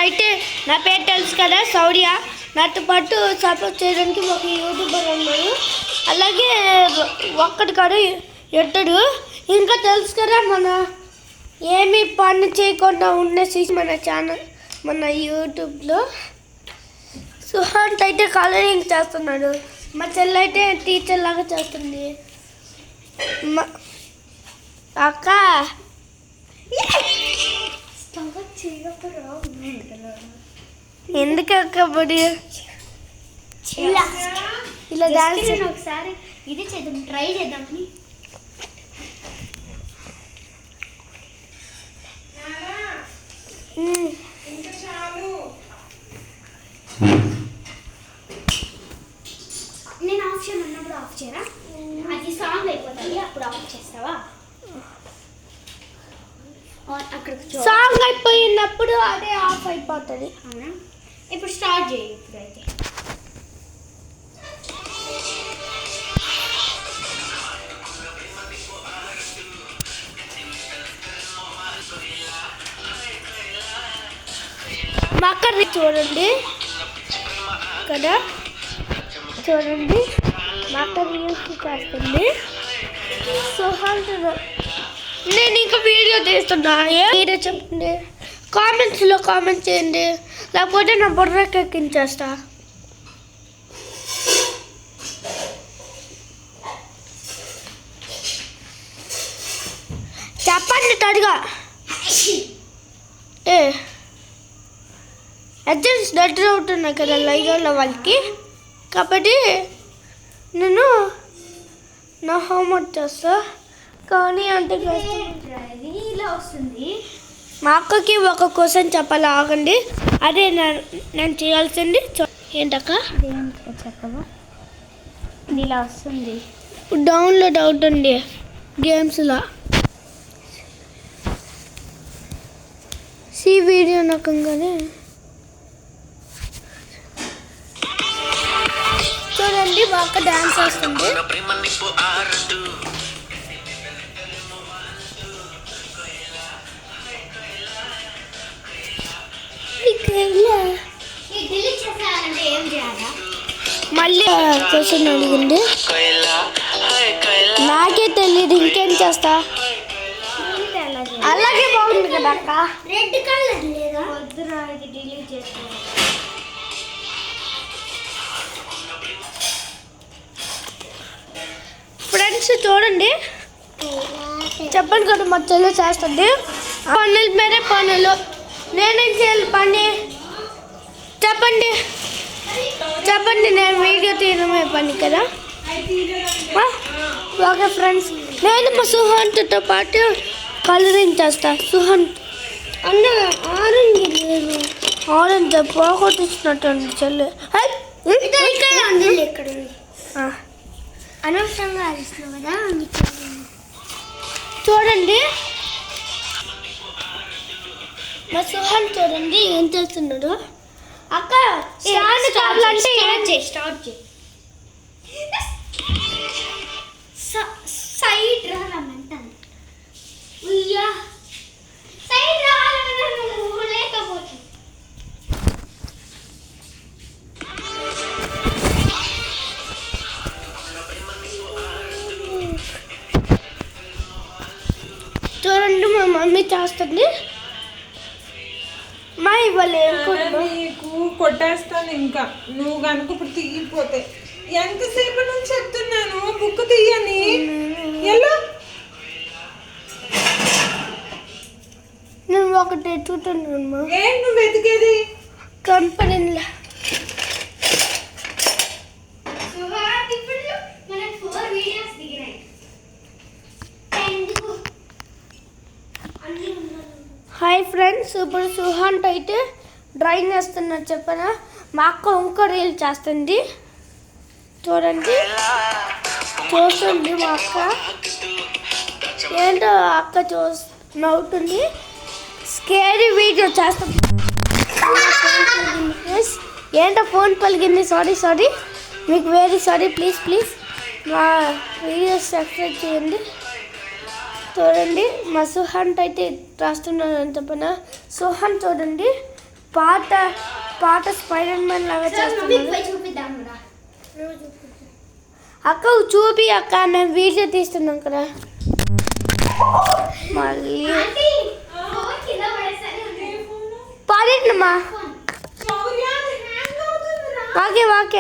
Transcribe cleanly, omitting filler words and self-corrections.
అయితే నా పేరు తెలుసు కదా శౌర్య. నాతో పాటు సపోర్ట్ చేయడానికి ఒక యూట్యూబర్ ఉన్నాడు. అలాగే ఒక్కటి కాదు ఎట్టడు. ఇంకా తెలుసు కదా మన ఏమీ పని చేయకుండా ఉండేసి మన ఛానల్ మన యూట్యూబ్లో సుహాంత్ అయితే కలరింగ్ చేస్తున్నాడు. మా చెల్లి అయితే టీచర్ లాగా చేస్తుంది. అక్క ఎందుకు అక్కబడి ఇలా డాన్స్ ఒకసారి ఇది చేద్దాం, ట్రై చేద్దాం. నేను ఆఫ్ చేయమన్నప్పుడు ఆఫ్ చేయరా? అది సాంగ్ అయిపోతుంది, అప్పుడు ఆఫ్ చేస్తావా? సాంగ్ అయిపోయినప్పుడు అదే ఆఫ్ అయిపోతుంది. అవునా? ఇప్పుడు స్టార్ట్ చేయి. ఇప్పుడైతే మా అక్కడి చూడండి కదా, చూడండి మా అక్క రీల్స్ చేస్తుంది. సుహాంత్ నేను ఇంకా వీడియో తీస్తున్నా. మీరే చెప్పండి, కామెంట్స్లో కామెంట్ చేయండి, లేకపోతే నా బుర్రకి ఎక్కించేస్తా. చెప్పండి త్వరగా. ఎగ్జామ్స్ దగ్గర అవుతున్నాయి కదా లైవ్లో వాళ్ళకి, కాబట్టి నేను నా హోంవర్క్ చేస్తా. కానీ అంత ఇలా వస్తుంది. మా అక్కకి ఒక క్వశ్చన్ చెప్పాలి, ఆగండి. అదే నేను చేయాల్సింది. ఏంటక్క చెప్పవా? ఇలా వస్తుంది. డౌన్లోడ్ అవుతుంది గేమ్స్లో. సి వీడియో నకంగానే చూడండి, మా అక్క డాన్స్ చేస్తుంది. మళ్ళీ క్వశ్చన్ అడిగింది, నాకే తెలియదు, ఇంకేం చేస్తా. అలాగే బాగుంది కదా అక్క. రెడ్ కలర్ లేదా? వద్దురా, ఇది డిలీట్ చేస్తా. ఫ్రెండ్స్ చూడండి, చెప్పండి కదా మా చెల్లి చేస్తుంది. పనులు మేరే పనులు, నేనేం చేయాలి పని చెప్పండి. చెప్పండి, నేను వీడియో తీయడమే పని కదా. ఓకే ఫ్రెండ్స్, నేను మా సుహాంత్తో పాటు కలరింగ్ చేస్తా. సుహాంత్ అన్న ఆరెంజ్ లేదు, ఆరెంజ్ పోగొట్టించినట్టు చెల్లి. ఇక్కడ అనవసరంగా ఆడిస్తున్నావు కదా. చూడండి మా సుహాంత్ చూడండి ఏం చేస్తున్నాడు. అక్క స్టాండ్ కావాలంటే స్టార్ట్ చేయి. సైడ్ రామంటాను. సైడ్ రావాలన్నా లేకపోతే చూడండి మా మమ్మీ చేస్తుంది. మా ఇవ్వలే నీకు కొట్టేస్తాను ఇంకా, నువ్వు కనుక ఇప్పుడు తీగిపోతే. ఎంతసేపు నుంచి చెప్తున్నాను బుక్ తీయని. ఎలా నేను ఒకటి చూస్తున్నాను. ఏం నువ్వు వెతికేది? కంపెనీలో హాయ్ ఫ్రెండ్స్, ఇప్పుడు సుహాంత్ అయితే డ్రాయింగ్ వేస్తున్నారు చెప్పనా. మా అక్క ఇంకో రీల్ చేస్తుంది చూడండి. చూస్తుంది మా అక్క, ఏంటో అక్క నవ్వుతుంది. స్కేరీ వీడియో చేస్తుంది. ఏంటో ఫోన్ పలిగింది. సారీ, మీకు వెరీ సారీ. ప్లీజ్ మా వీడియోస్ సబ్స్క్రైబ్ చేయండి. చూడండి మా సుహాంత్ అయితే రాస్తున్నాను అని చెప్పిన. సుహాంత్ చూడండి పాట పాట స్పైడర్ మ్యాన్ లాగా చేస్తున్నాడు. చూపిద్దాం రా. అక్క చూపి అక్క, మేము వీడియో తీస్తున్నాం కదా. మళ్ళీ ఆంటీ, ఫోన్ కింద పడేసరి ఉంది. పాడండిమ్మా. శౌర్య, హ్యాంగ్ అవుతుందిరా. వాకే వాకే